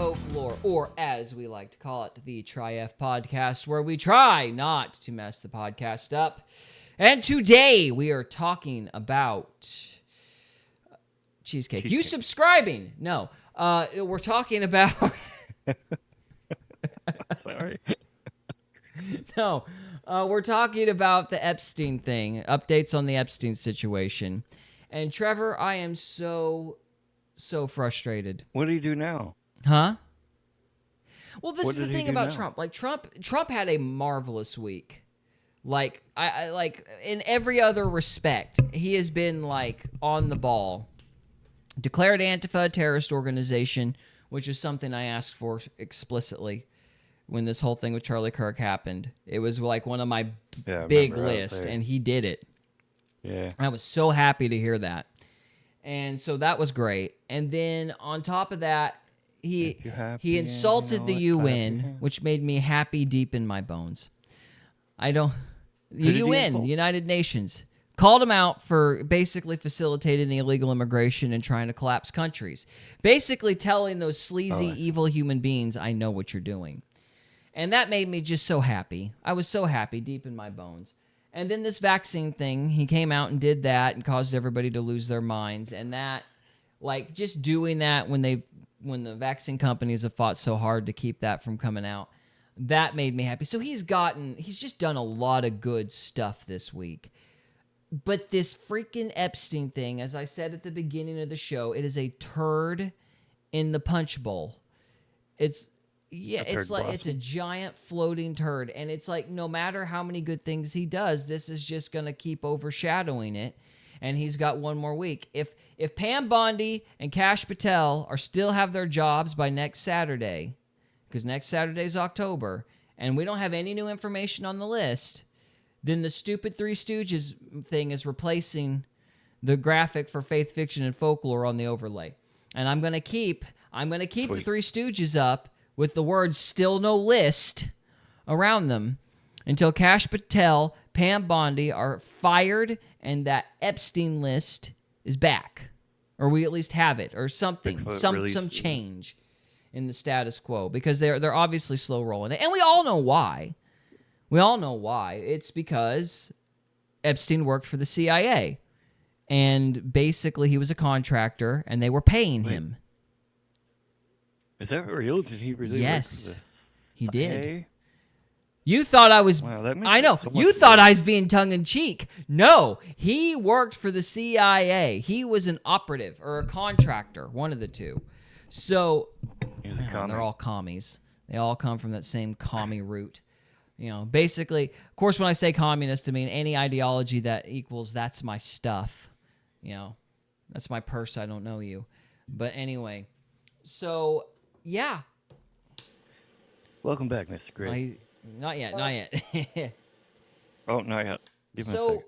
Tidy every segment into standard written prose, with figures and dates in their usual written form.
Folklore, or as we like to call it, the Tri-F podcast, where we try not to mess the podcast up. And today we are talking about cheesecake. You subscribing? No. We're talking about... Sorry. No. We're talking about the Epstein thing, updates on the Epstein situation. And Trevor, I am so frustrated. What do you do now? Huh? Well, this What is the did he thing do about now? Trump. Like Trump had a marvelous week. Like I like in every other respect, he has been like on the ball. Declared Antifa a terrorist organization, which is something I asked for explicitly when this whole thing with Charlie Kirk happened. It was like one of my big lists, and he did it. Yeah. I was so happy to hear that. And so that was great. And then on top of that, he insulted the UN, which made me happy deep in my bones. The UN, the United Nations, called him out for basically facilitating the illegal immigration and trying to collapse countries. Basically telling those sleazy, evil human beings, I know what you're doing. And that made me just so happy. I was so happy deep in my bones. And then this vaccine thing, he came out and did that and caused everybody to lose their minds. And that, like, just doing that when the vaccine companies have fought so hard to keep that from coming out, that made me happy. So he's just done a lot of good stuff this week. But this freaking Epstein thing, as I said at the beginning of the show, it is a turd in the punch bowl. It's a giant floating turd, and it's like no matter how many good things he does, this is just going to keep overshadowing it, and he's got one more week. If Pam Bondi and Kash Patel still have their jobs by next Saturday, because next Saturday's October, and we don't have any new information on the list, then the stupid Three Stooges thing is replacing the graphic for Faith Fiction and Folklore on the overlay. And I'm going to keep the Three Stooges up with the words "still no list" around them until Kash Patel, Pam Bondi are fired and that Epstein list is back. Or we at least have it, or something, some change in the status quo, because they're obviously slow rolling it. And we all know why. It's because Epstein worked for the CIA. And basically he was a contractor and they were paying him. Is that real? Did he really work for this? He did. You thought I was... Wow, that makes I know. so much You thought sense. I was being tongue-in-cheek. No, he worked for the CIA. He was an operative or a contractor, one of the two. So, He was a commie. they're all commies. They all come from that same commie root. You know, basically, of course, when I say communist, I mean any ideology that equals that's my stuff. You know, that's my purse, I don't know you. But anyway, so... Yeah. Welcome back, Mr. Gray. Not yet. Oh, not yet. Give me a second.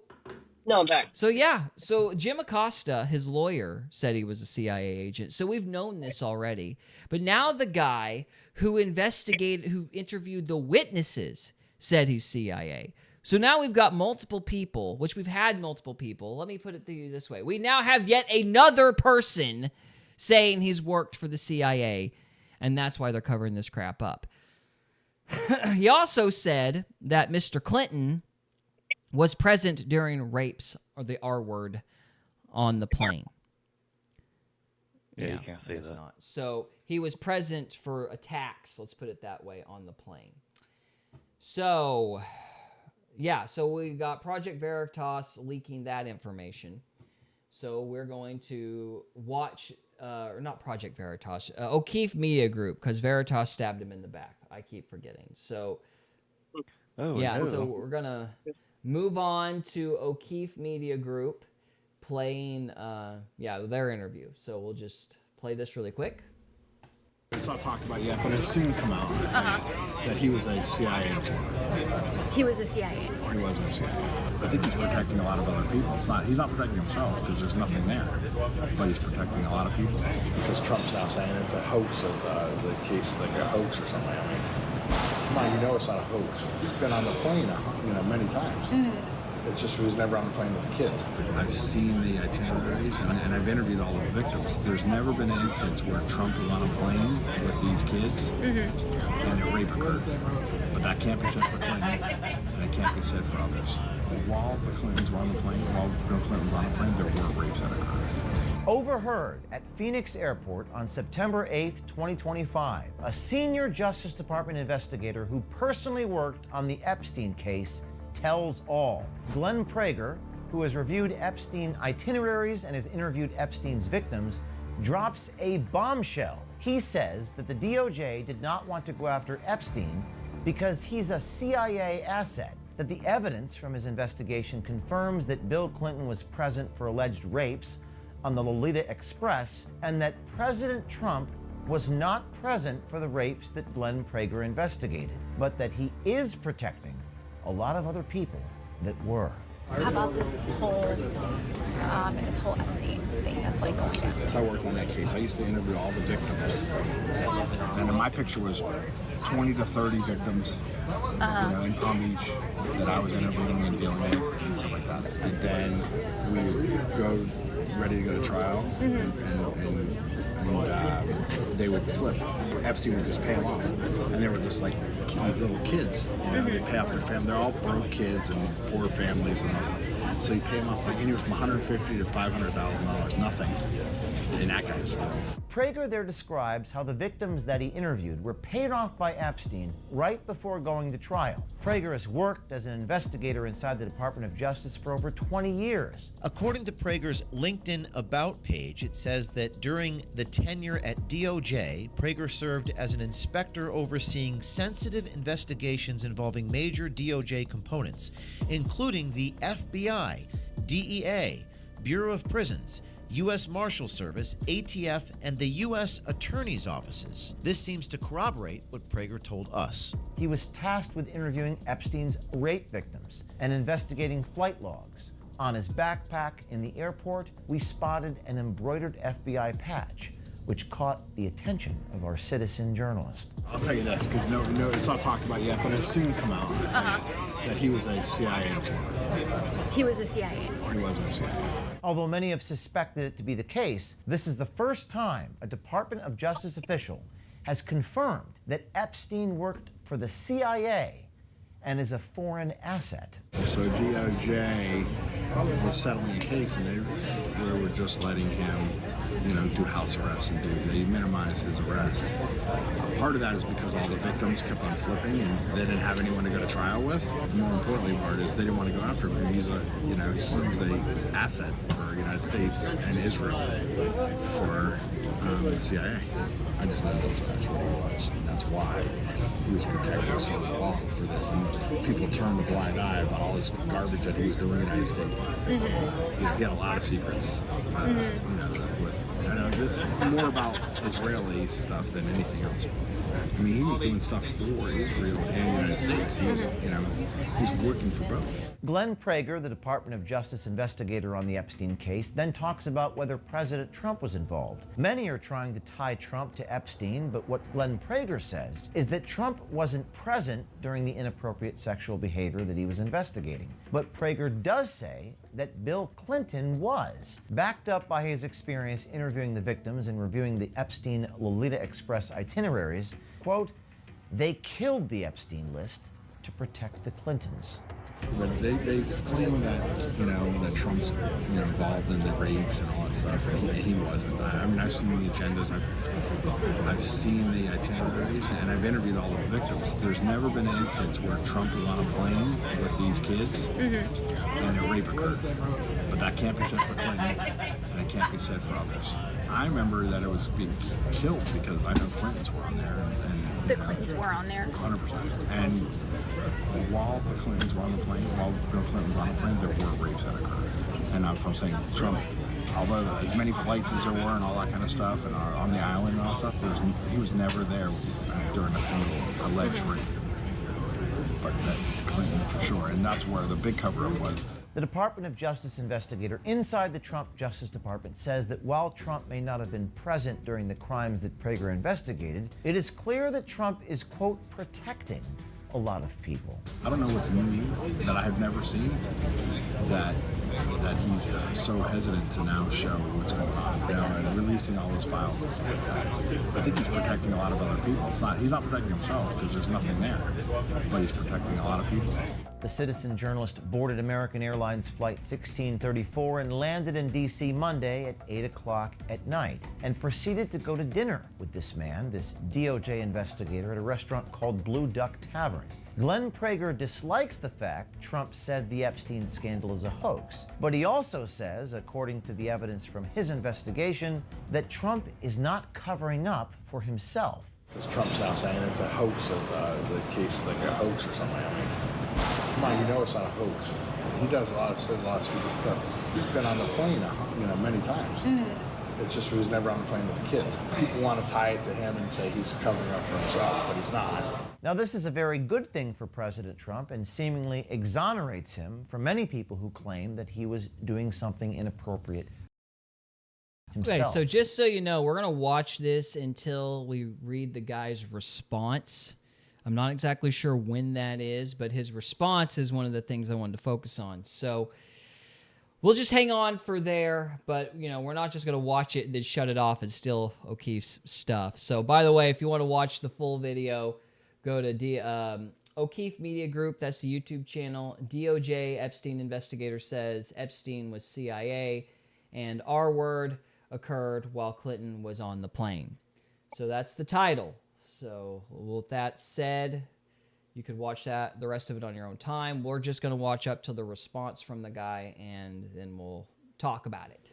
No, I'm back. So Jim Acosta, his lawyer, said he was a CIA agent. So we've known this already. But now the guy who interviewed the witnesses said he's CIA. So now we've got multiple people, which we've had multiple people. Let me put it to you this way. We now have yet another person saying he's worked for the CIA. And that's why they're covering this crap up. He also said that Mr. Clinton was present during rapes, or the R word, on the plane. Yeah, you can't say that. Not. So he was present for attacks, let's put it that way, on the plane. So, yeah, so we got Project Veritas leaking that information. So we're going to watch... or not Project Veritas, O'Keefe Media Group, because Veritas stabbed him in the back. I keep forgetting. So, so we're going to move on to O'Keefe Media Group playing, their interview. So we'll just play this really quick. It's not talked about yet, but it'll soon come out that he was a CIA informant. He was a CIA. Or he wasn't a CIA. I think he's protecting a lot of other people. He's not protecting himself because there's nothing there, but he's protecting a lot of people. Because Trump's now saying it's a hoax, of the case is like a hoax or something. I mean, come on, you know it's not a hoax. He's been on the plane, many times. It's just he was never on the plane with the kids. I've seen the itineraries and I've interviewed all of the victims. There's never been an instance where Trump was on a plane with these kids and a rape occurred. But that can't be said for Clinton, and it can't be said for others. While the Clintons were on the plane, while Bill Clinton was on the plane, there were rapes that occurred. Overheard at Phoenix Airport on September 8th, 2025, a senior Justice Department investigator who personally worked on the Epstein case tells all. Glenn Prager, who has reviewed Epstein itineraries and has interviewed Epstein's victims, drops a bombshell. He says that the DOJ did not want to go after Epstein because he's a CIA asset, that the evidence from his investigation confirms that Bill Clinton was present for alleged rapes on the Lolita Express, and that President Trump was not present for the rapes that Glenn Prager investigated, but that he is protecting a lot of other people that were. How about this whole Epstein thing that's like going down? So I worked on that case. I used to interview all the victims, and in my picture was 20 to 30 victims, you know, in Palm Beach that I was interviewing and dealing with and stuff like that. And then we would go ready to go to trial, and they would flip. Epstein would just pay them off, and they were just like these little kids. You know, they pay off their family. They're all broke kids and poor families, and all. So you pay them off like anywhere from $150,000 to $500,000, nothing in that guy's world. Prager there describes how the victims that he interviewed were paid off by Epstein right before going to trial. Prager has worked as an investigator inside the Department of Justice for over 20 years. According to Prager's LinkedIn About page, it says that during the tenure at DOJ, Prager served as an inspector overseeing sensitive investigations involving major DOJ components, including the FBI, DEA, Bureau of Prisons, U.S. Marshal Service, ATF, and the U.S. Attorney's offices. This seems to corroborate what Prager told us. He was tasked with interviewing Epstein's rape victims and investigating flight logs. On his backpack in the airport, we spotted an embroidered FBI patch, which caught the attention of our citizen journalist. I'll tell you this, because no, it's not talked about yet, but it'll soon come out that he was a CIA informant. He was a CIA informant. He was a CIA informant. Although many have suspected it to be the case, this is the first time a Department of Justice official has confirmed that Epstein worked for the CIA and is a foreign asset. So DOJ was settling the case, and they were just letting him, you know, do house arrest and they minimized his arrest. Part of that is because all the victims kept on flipping and they didn't have anyone to go to trial with. The more importantly part is they didn't want to go after him. He's a asset for the United States and Israel for the CIA. I just know that's what he was, and that's why he was protected so long for this. And people turned a blind eye about all this garbage that he was doing in the United States. You know, he had a lot of secrets. You know, more about Israeli stuff than anything else. I mean, he was doing stuff for Israel and the United States. He's working for both. Glenn Prager, the Department of Justice investigator on the Epstein case, then talks about whether President Trump was involved. Many are trying to tie Trump to Epstein, but what Glenn Prager says is that Trump wasn't present during the inappropriate sexual behavior that he was investigating. But Prager does say that Bill Clinton was, backed up by his experience interviewing the victims and reviewing the Epstein Lolita Express itineraries. Quote, they killed the Epstein list to protect the Clintons. But they claim that, you know, that Trump's, you know, involved in the rapes and all that stuff, and he wasn't. I mean, I've seen the agendas, I've seen the itineraries, and I've interviewed all the victims. There's never been an instance where Trump was on a plane with these kids and a rape occurred. But that can't be said for Clinton, and it can't be said for others. I remember that it was being killed because I know Clintons were on there. And The Clintons were on there. 100%. And while the Clintons were on the plane, while Bill Clinton was on the plane, there were rapes that occurred. And that's what I'm saying. Trump, although as many flights as there were and all that kind of stuff, and on the island and all that stuff, he was never there during a single alleged rape. But that Clinton for sure, and that's where the big cover-up was. The Department of Justice investigator inside the Trump Justice Department says that while Trump may not have been present during the crimes that Prager investigated, it is clear that Trump is, quote, protecting a lot of people. I don't know what's new that I have never seen that he's so hesitant to now show what's going on, and releasing all those files. I think he's protecting a lot of other people. He's not protecting himself because there's nothing there, but he's protecting a lot of people. The citizen journalist boarded American Airlines Flight 1634 and landed in D.C. Monday at 8 o'clock at night and proceeded to go to dinner with this man, this DOJ investigator, at a restaurant called Blue Duck Tavern. Glenn Prager dislikes the fact Trump said the Epstein scandal is a hoax, but he also says, according to the evidence from his investigation, that Trump is not covering up for himself. Because Trump's now saying it's a hoax, the case is like a hoax or something. I mean, come on, you know it's not a hoax. He says a lot of stupid stuff. He's been on the plane, many times. It's just he was never on the plane with the kids. People want to tie it to him and say he's covering up for himself, but he's not. Now, this is a very good thing for President Trump and seemingly exonerates him from many people who claim that he was doing something inappropriate himself. Okay, so just so you know, we're going to watch this until we read the guy's response. I'm not exactly sure when that is, but his response is one of the things I wanted to focus on. So we'll just hang on for there, but, we're not just going to watch it and then shut it off. It's still O'Keefe's stuff. So, by the way, if you want to watch the full video, go to O'Keefe Media Group. That's the YouTube channel. DOJ Epstein investigator says Epstein was CIA, and R word occurred while Clinton was on the plane. So that's the title. So with that said, you could watch the rest of it on your own time. We're just going to watch up till the response from the guy, and then we'll talk about it.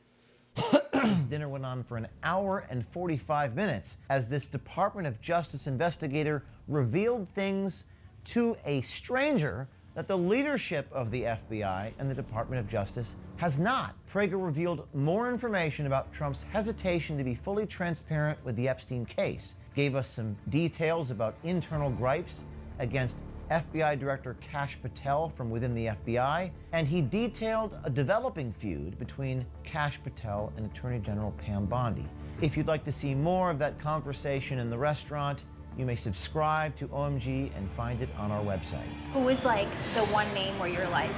Dinner went on for an hour and 45 minutes as this Department of Justice investigator revealed things to a stranger that the leadership of the FBI and the Department of Justice has not. Prager revealed more information about Trump's hesitation to be fully transparent with the Epstein case, gave us some details about internal gripes against FBI Director Kash Patel from within the FBI, and he detailed a developing feud between Kash Patel and Attorney General Pam Bondi. If you'd like to see more of that conversation in the restaurant, you may subscribe to OMG and find it on our website. Who is like the one name where you're like,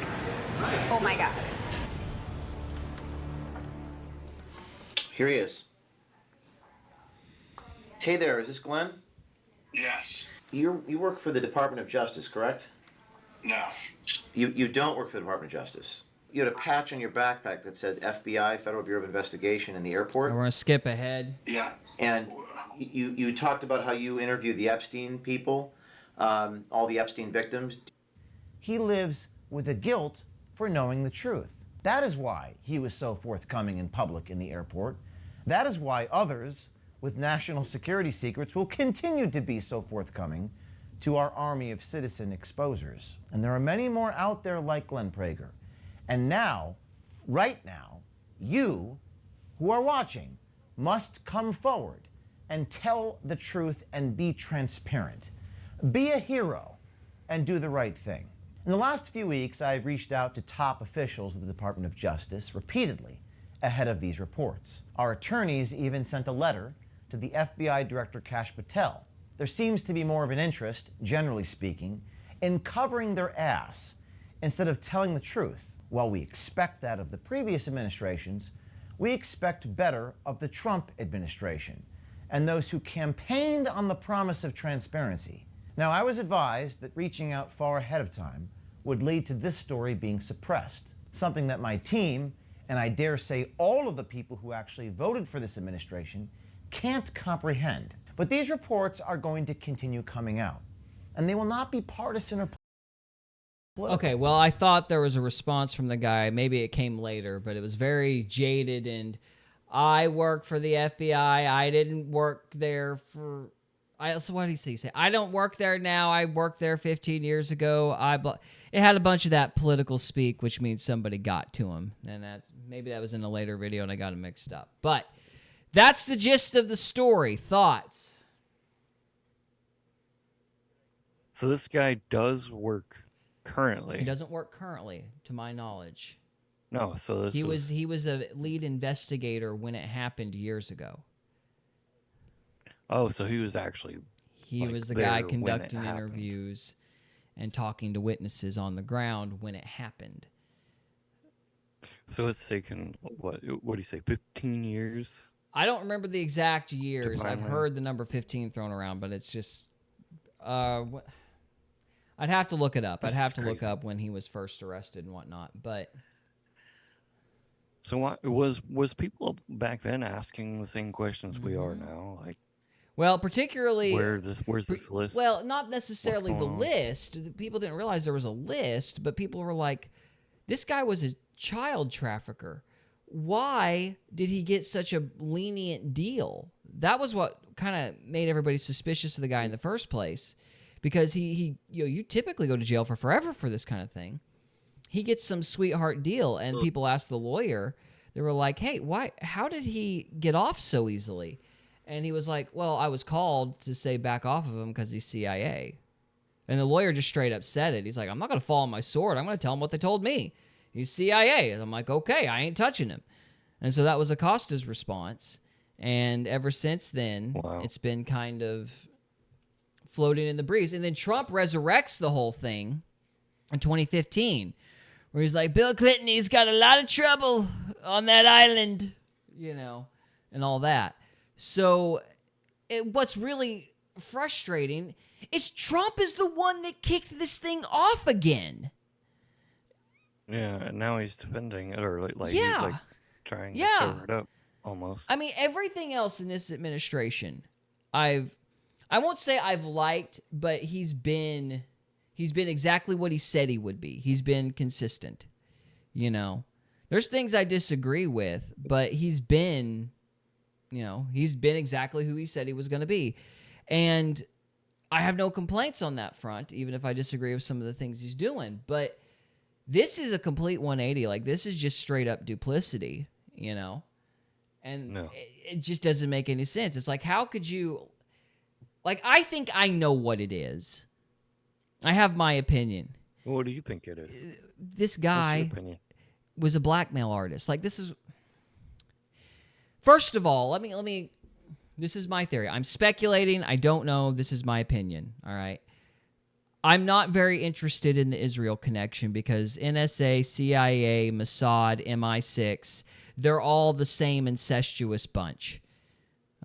oh my God? Here he is. Hey there, is this Glenn? Yes. You work for the Department of Justice, correct? No. You don't work for the Department of Justice. You had a patch on your backpack that said FBI, Federal Bureau of Investigation, in the airport. We're going to skip ahead. Yeah. And you talked about how you interviewed the Epstein people, all the Epstein victims. He lives with the guilt for knowing the truth. That is why he was so forthcoming in public in the airport. That is why others with national security secrets will continue to be so forthcoming to our army of citizen exposers. And there are many more out there like Glenn Prager. And now, right now, you who are watching must come forward and tell the truth and be transparent. Be a hero and do the right thing. In the last few weeks, I've reached out to top officials of the Department of Justice repeatedly ahead of these reports. Our attorneys even sent a letter to the FBI Director Kash Patel. There seems to be more of an interest, generally speaking, in covering their ass instead of telling the truth. While we expect that of the previous administrations, we expect better of the Trump administration and those who campaigned on the promise of transparency. Now, I was advised that reaching out far ahead of time would lead to this story being suppressed, something that my team, and I dare say all of the people who actually voted for this administration, can't comprehend. But these reports are going to continue coming out, and they will not be partisan or political. Okay, well, I thought there was a response from the guy. Maybe it came later, but it was very jaded, and I work for the FBI. I didn't work there for... So what did he say? He said, I don't work there now. I worked there 15 years ago. It had a bunch of that political speak, which means somebody got to him. And maybe that was in a later video and I got it mixed up. But that's the gist of the story. Thoughts? So this guy does work currently. He doesn't work currently, to my knowledge. No, so this he was a lead investigator when it happened years ago. Oh, so he was actually He was the guy conducting interviews. and talking to witnesses on the ground when it happened. So it's taken, what do you say, 15 years? I don't remember the exact years. I've heard the number 15 thrown around, but it's just... I'd have to look it up. I'd have to look up when he was first arrested and whatnot, but... So what was people back then asking the same questions we are now? Like, well, particularly... Where's this list? Well, not necessarily the list. People didn't realize there was a list, but people were like, this guy was a child trafficker. Why did he get such a lenient deal? That was what kind of made everybody suspicious of the guy in the first place, because he you typically go to jail for forever for this kind of thing. He gets some sweetheart deal, and people asked the lawyer. They were like, "Hey, why? How did he get off so easily?" And he was like, "Well, I was called to say back off of him because he's CIA." And the lawyer just straight up said it. He's like, "I'm not going to fall on my sword. I'm going to tell him what they told me. He's CIA." And I'm like, "Okay, I ain't touching him." And so that was Acosta's response. And ever since then, It's been kind of floating in the breeze. And then Trump resurrects the whole thing in 2015, where he's like, Bill Clinton, he's got a lot of trouble on that island, and all that. So what's really frustrating is Trump is the one that kicked this thing off again. Yeah, and now he's defending it, or he's like trying to cover it up almost. I mean, everything else in this administration, I won't say I've liked, but he's been exactly what he said he would be. He's been consistent. There's things I disagree with, but he's been exactly who he said he was going to be. And I have no complaints on that front, even if I disagree with some of the things he's doing. But this is a complete 180. Like, this is just straight up duplicity, And it just doesn't make any sense. It's like, how could you... Like, I think I know what it is. I have my opinion. What do you think it is? This guy was a blackmail artist. Like, this is... First of all, let me... This is my theory. I'm speculating. I don't know. This is my opinion, all right? I'm not very interested in the Israel connection because NSA, CIA, Mossad, MI6, they're all the same incestuous bunch.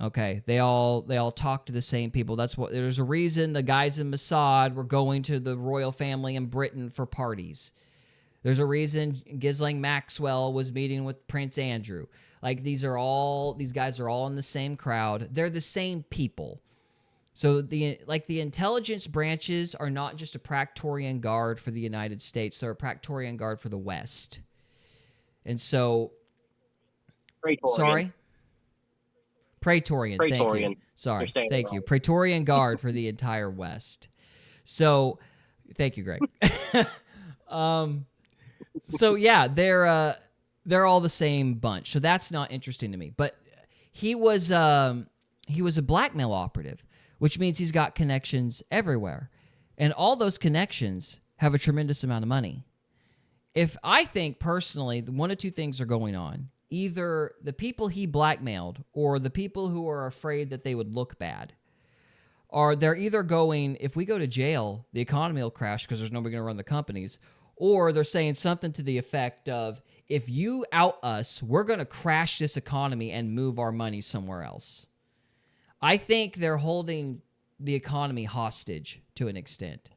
Okay, they all talk to the same people. There's a reason the guys in Mossad were going to the royal family in Britain for parties. There's a reason Ghislaine Maxwell was meeting with Prince Andrew. Like, these guys are all in the same crowd. They're the same people. So the intelligence branches are not just a Praetorian Guard for the United States. They're a Praetorian Guard for the West. And so... Sorry? Praetorian. Thank you. Sorry. Thank you. Praetorian Guard for the entire West. So, thank you, Greg. So yeah, they're all the same bunch. So that's not interesting to me. But he was a blackmail operative, which means he's got connections everywhere, and all those connections have a tremendous amount of money. I think personally, one of two things are going on. Either the people he blackmailed or the people who are afraid that they would look bad they're either going, if we go to jail, the economy will crash because there's nobody going to run the companies, or they're saying something to the effect of, if you out us, we're going to crash this economy and move our money somewhere else. I think they're holding the economy hostage to an extent.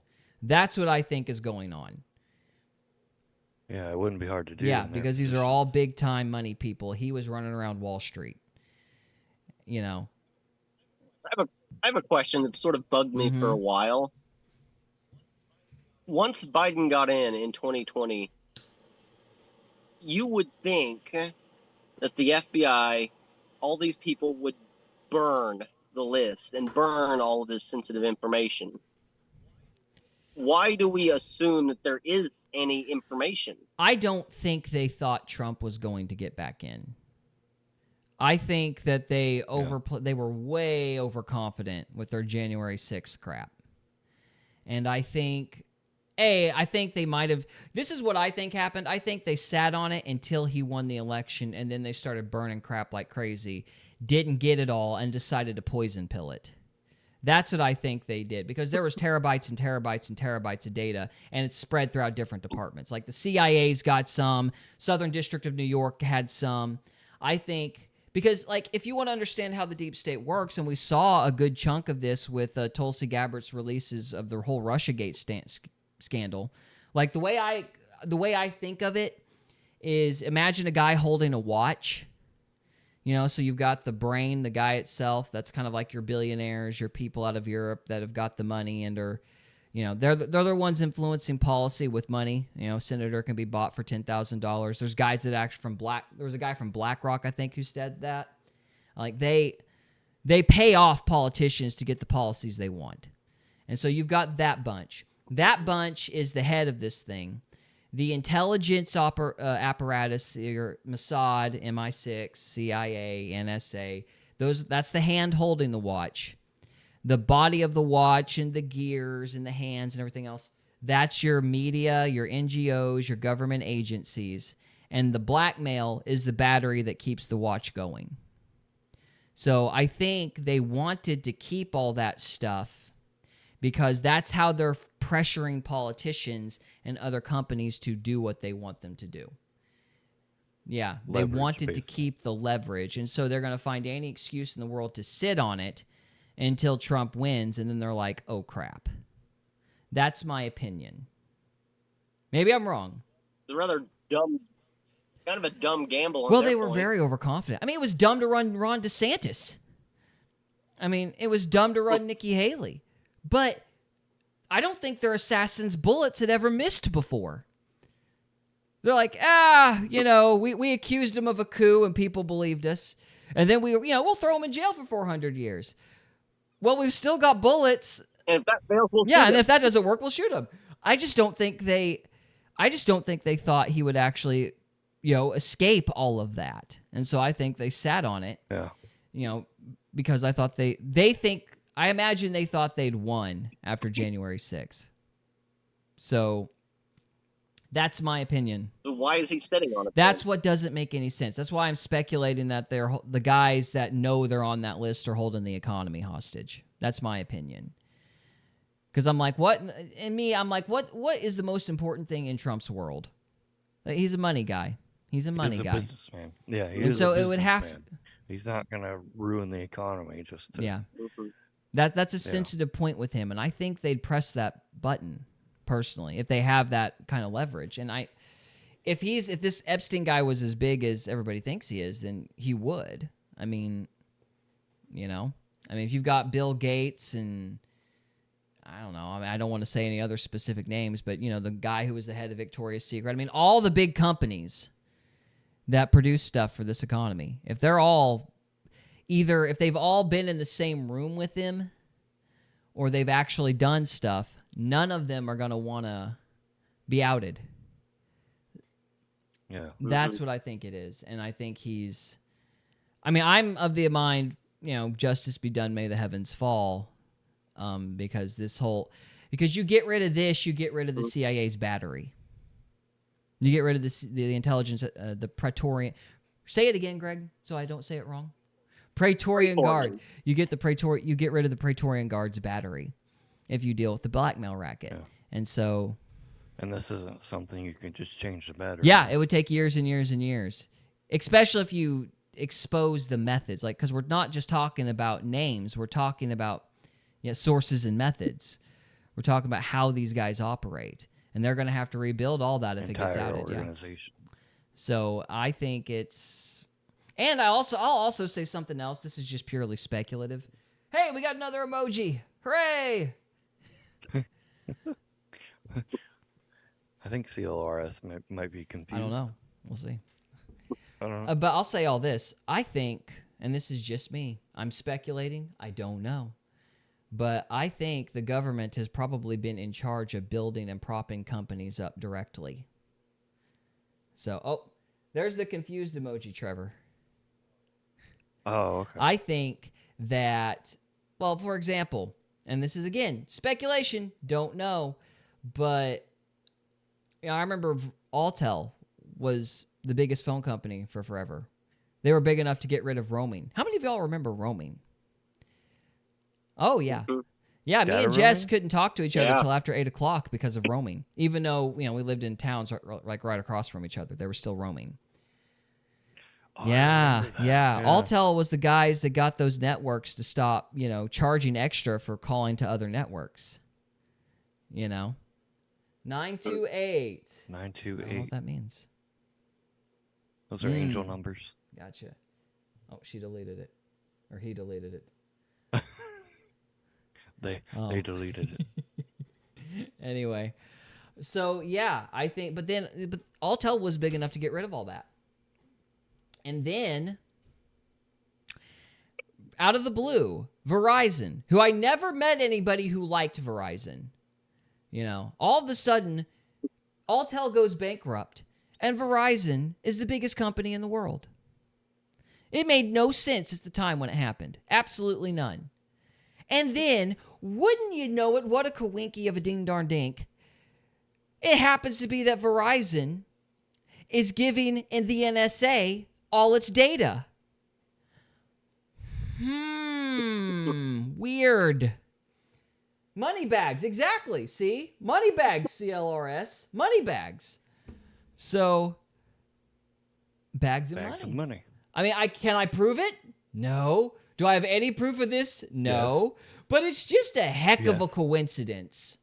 That's what I think is going on. Yeah, it wouldn't be hard to do. Yeah, because these are all big-time money people. He was running around Wall Street. I have a question that sort of bugged me for a while. Once Biden got in 2020, you would think that the FBI, all these people would burn the list and burn all of this sensitive information. Why do we assume that there is any information? I don't think they thought Trump was going to get back in. I think that they were way overconfident with their January 6th crap. And I think they might have... This is what I think happened. I think they sat on it until he won the election, and then they started burning crap like crazy, didn't get it all, and decided to poison pill it. That's what I think they did, because there was terabytes and terabytes and terabytes of data, and it's spread throughout different departments. Like the CIA's got some, Southern District of New York had some. I think, because like if you want to understand how the deep state works, and we saw a good chunk of this with Tulsi Gabbard's releases of the whole Russiagate scandal. Like the way I think of it is, imagine a guy holding a watch. You know, so you've got the brain, the guy itself. That's kind of like your billionaires, your people out of Europe that have got the money and are, you know, they're the ones influencing policy with money. You know, senator can be bought for $10,000. There's guys that actually there was a guy from BlackRock, I think, who said that. Like they pay off politicians to get the policies they want. And so you've got that bunch. That bunch is the head of this thing. The intelligence apparatus, your Mossad, MI6, CIA, NSA, that's the hand holding the watch. The body of the watch and the gears and the hands and everything else, that's your media, your NGOs, your government agencies. And the blackmail is the battery that keeps the watch going. So I think they wanted to keep all that stuff because that's how they're pressuring politicians and other companies to do what they want them to do. Yeah, they wanted basically to keep the leverage, and so they're going to find any excuse in the world to sit on it until Trump wins, and then they're like, oh, crap. That's my opinion. Maybe I'm wrong. It's a rather dumb, kind of a dumb gamble on Well, their they were point. very overconfident. I mean, it was dumb to run Ron DeSantis. I mean, it was dumb to run Nikki Haley. But I don't think their assassins' bullets had ever missed before. They're like, you know, we accused him of a coup and people believed us. And then we'll throw him in jail for 400 years. Well, we've still got bullets. And if that fails, we'll shoot and him. if that doesn't work, we'll shoot him. I just don't think they thought he would actually, escape all of that. And so I think they sat on it. Yeah. Because I thought I imagine they thought they'd won after January 6th. So that's my opinion. So why is he sitting on it? That's what doesn't make any sense. That's why I'm speculating that the guys that know they're on that list are holding the economy hostage. That's my opinion. Because I'm like, what? And me, I'm like, what is the most important thing in Trump's world? He's a money guy. He's a money guy. Businessman. Yeah, he And is so a it would have. businessman. He's not going to ruin the economy just to. Yeah. Mm-hmm. That's a sensitive point with him, and I think they'd press that button personally if they have that kind of leverage. And if this Epstein guy was as big as everybody thinks he is, then he would. I mean, if you've got Bill Gates and I don't know, I don't want to say any other specific names, but the guy who was the head of Victoria's Secret. I mean, all the big companies that produce stuff for this economy, if they've all been in the same room with him or they've actually done stuff, none of them are going to want to be outed. Yeah. That's what I think it is. And I think I'm of the mind, justice be done, may the heavens fall. Because you get rid of this, you get rid of the CIA's battery. You get rid of the intelligence, the Praetorian. Say it again, Greg, so I don't say it wrong. Praetorian Guard. You get rid of the Praetorian Guard's battery if you deal with the blackmail racket. Yeah. And so. And this isn't something you can just change the battery. Yeah, it would take years and years and years, especially if you expose the methods. Like, because we're not just talking about names, we're talking about sources and methods. We're talking about how these guys operate, and they're going to have to rebuild all that if it gets outed. Organization. Yeah. So I think it's, and I'll also say something else. This is just purely speculative. Hey, we got another emoji! Hooray! I think CLRS might be confused. I don't know. We'll see. I don't know. But I'll say all this. I think, and this is just me, I'm speculating. I don't know. But I think the government has probably been in charge of building and propping companies up directly. So, there's the confused emoji, Trevor. Oh, okay. I think that, well, for example, and this is, again, speculation, don't know, but I remember Altel was the biggest phone company for forever. They were big enough to get rid of roaming. How many of y'all remember roaming? Oh, yeah. Mhm. Yeah, me Data and Jess roaming? couldn't talk to each other Yeah. till after 8 o'clock because of roaming. Even though, we lived in towns like right across from each other, they were still roaming. Oh, I Yeah, remember that. yeah. Alltel was the guys that got those networks to stop, charging extra for calling to other networks. 928. I don't know 928. what that means. Those are angel numbers. Gotcha. Oh, she deleted it. Or he deleted it. They deleted it. Anyway. So, yeah, I think, but Alltel was big enough to get rid of all that. And then, out of the blue, Verizon, who I never met anybody who liked Verizon. All of a sudden, Alltel goes bankrupt, and Verizon is the biggest company in the world. It made no sense at the time when it happened. Absolutely none. And then, wouldn't you know it, what a coinky of a ding-darn-dink, it happens to be that Verizon is giving in the NSA all its data. Weird. Money bags, exactly. See? Money bags, CLRS. Money bags. So, bags of Bags money. of money. I mean, can I prove it? No. Do I have any proof of this? No. Yes. But it's just a heck of a Yes. coincidence.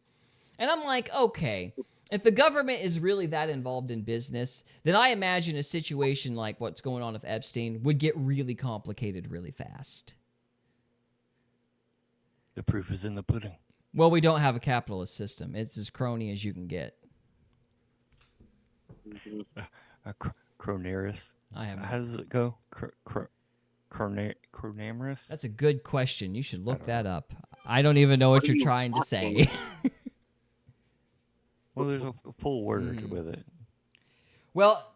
And I'm like, okay, if the government is really that involved in business, then I imagine a situation like what's going on with Epstein would get really complicated really fast. The proof is in the pudding. Well, we don't have a capitalist system. It's as crony as you can get. Cronaris. I have. How does it go? Cronaris? That's a good question. You should look that up. I don't even know what you're trying to say. Well, there's a full word with it. Well,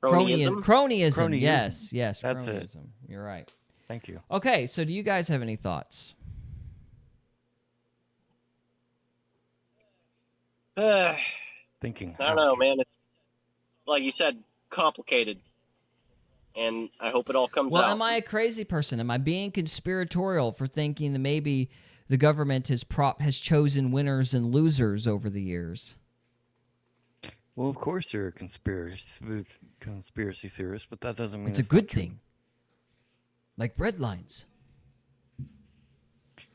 Cronyism? cronyism. Cronyism. Yes, That's it. cronyism. You're right. Thank you. Okay, so do you guys have any thoughts? I Thinking. don't know, man. It's like you said, complicated, and I hope it all comes Well, out. am I a crazy person? Am I being conspiratorial for thinking that maybe the government has chosen winners and losers over the years? Well, of course you're a conspiracy theorist, but that doesn't mean It's a not good true. thing. Like red lines.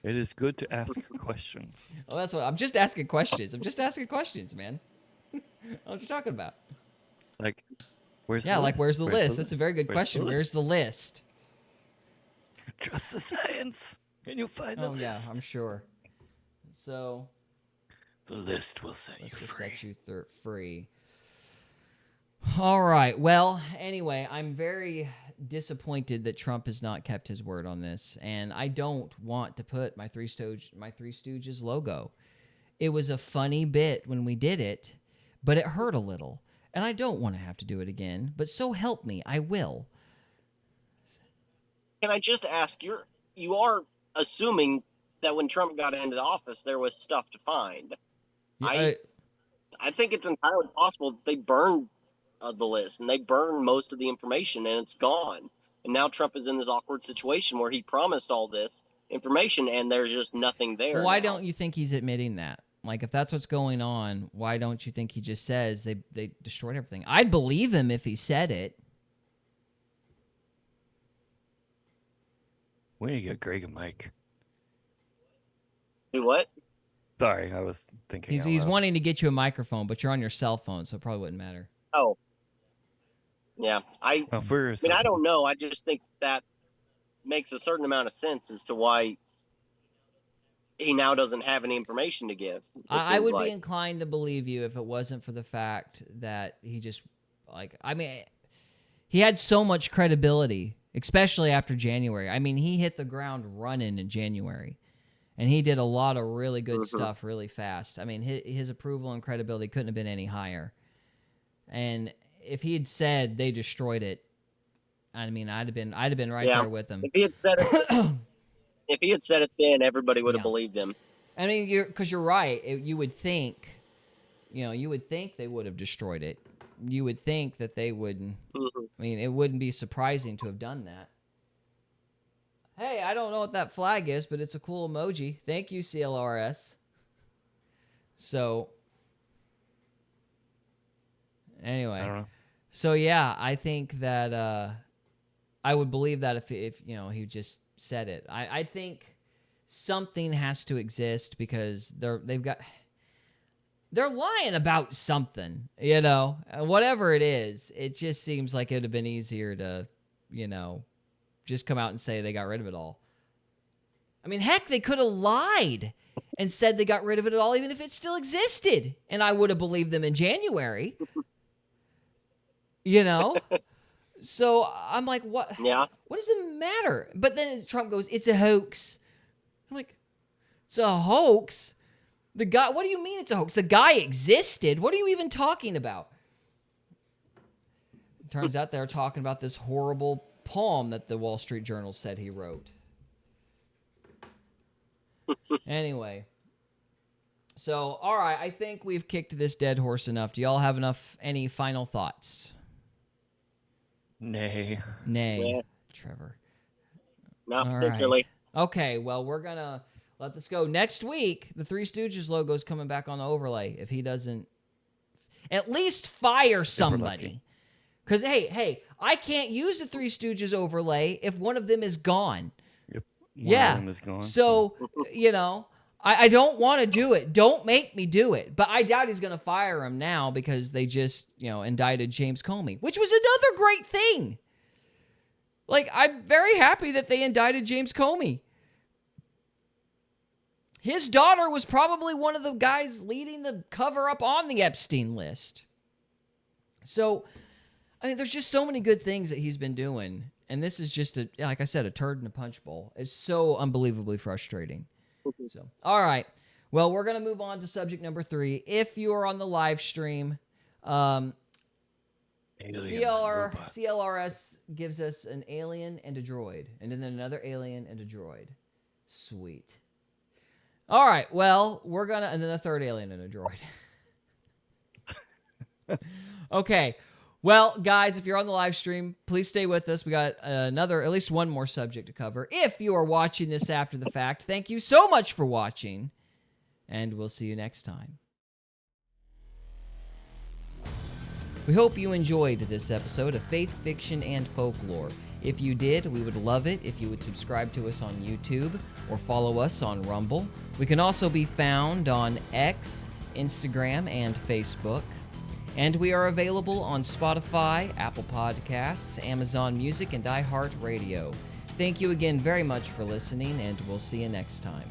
It is good to ask questions. Oh, that's what I'm just asking questions. I'm just asking questions, man. What you talking about? Like, where's Yeah, the like list? where's the list? That's a very good Where's question. the Where's the list? list? Trust the science, and you'll find the Oh yeah, list. I'm sure. So The list will set let's you just free. set you free. All right. Well, anyway, I'm very disappointed that Trump has not kept his word on this, and I don't want to put my Three Stooges logo. It was a funny bit when we did it, but it hurt a little, and I don't want to have to do it again. But so help me, I will. Can I just ask, you are assuming that when Trump got into office, there was stuff to find. I think it's entirely possible that they burned the list and they burned most of the information and it's gone. And now Trump is in this awkward situation where he promised all this information and there's just nothing there. Why now. don't you think he's admitting that? Like, if that's what's going on, why don't you think he just says they destroyed everything? I'd believe him if he said it. We need to get Greg and Mike. Do what? Sorry, I was thinking. He's wanting to get you a microphone, but you're on your cell phone, so it probably wouldn't matter. Oh. Yeah. I don't know. I just think that makes a certain amount of sense as to why he now doesn't have any information to give. I would be inclined to believe you if it wasn't for the fact that he just, he had so much credibility, especially after January. I mean, he hit the ground running in January, and he did a lot of really good stuff really fast. I mean, his approval and credibility couldn't have been any higher. And if he had said they destroyed it, I mean, I'd have been right there with him. If he had said it, then everybody would have believed him. I mean, because you're right. You would think, they would have destroyed it. You would think that they would. I mean, it wouldn't be surprising to have done that. Hey, I don't know what that flag is, but it's a cool emoji. Thank you, CLRS. So, anyway. I don't know. So, yeah, I think that I would believe that if he just said it. I think something has to exist because they're lying about something, whatever it is. It just seems like it would have been easier to, just come out and say they got rid of it all. I mean, heck, they could have lied and said they got rid of it all, even if it still existed. And I would have believed them in January. So I'm like, what? Yeah. What does it matter? But then as Trump goes, it's a hoax. I'm like, it's a hoax? The guy, what do you mean it's a hoax? The guy existed. What are you even talking about? It turns out they're talking about this horrible poem that the Wall Street Journal said he wrote. Anyway. So, all right, I think we've kicked this dead horse enough. Do y'all have any final thoughts? Nay. Yeah. Trevor. Not All particularly. right. Okay, well, we're going to let this go. Next week, the Three Stooges logo is coming back on the overlay if he doesn't at least fire somebody. Because, hey, I can't use the Three Stooges overlay if one of them is gone. Yep. One of them is gone. So, I don't want to do it. Don't make me do it. But I doubt he's going to fire him now because they just, indicted James Comey, which was another great thing. Like, I'm very happy that they indicted James Comey. His daughter was probably one of the guys leading the cover-up on the Epstein list. So, I mean, there's just so many good things that he's been doing. And this is just, like I said, a turd in a punch bowl. It's so unbelievably frustrating. So, all right. Well, we're going to move on to subject number 3. If you are on the live stream, CLRS gives us an alien and a droid. And then another alien and a droid. Sweet. All right. Well, and then a third alien and a droid. Okay. Well, guys, if you're on the live stream, please stay with us. We got at least one more subject to cover. If you are watching this after the fact, thank you so much for watching, and we'll see you next time. We hope you enjoyed this episode of Faith, Fiction, and Folklore. If you did, we would love it if you would subscribe to us on YouTube or follow us on Rumble. We can also be found on X, Instagram, and Facebook. And we are available on Spotify, Apple Podcasts, Amazon Music, and iHeartRadio. Thank you again very much for listening, and we'll see you next time.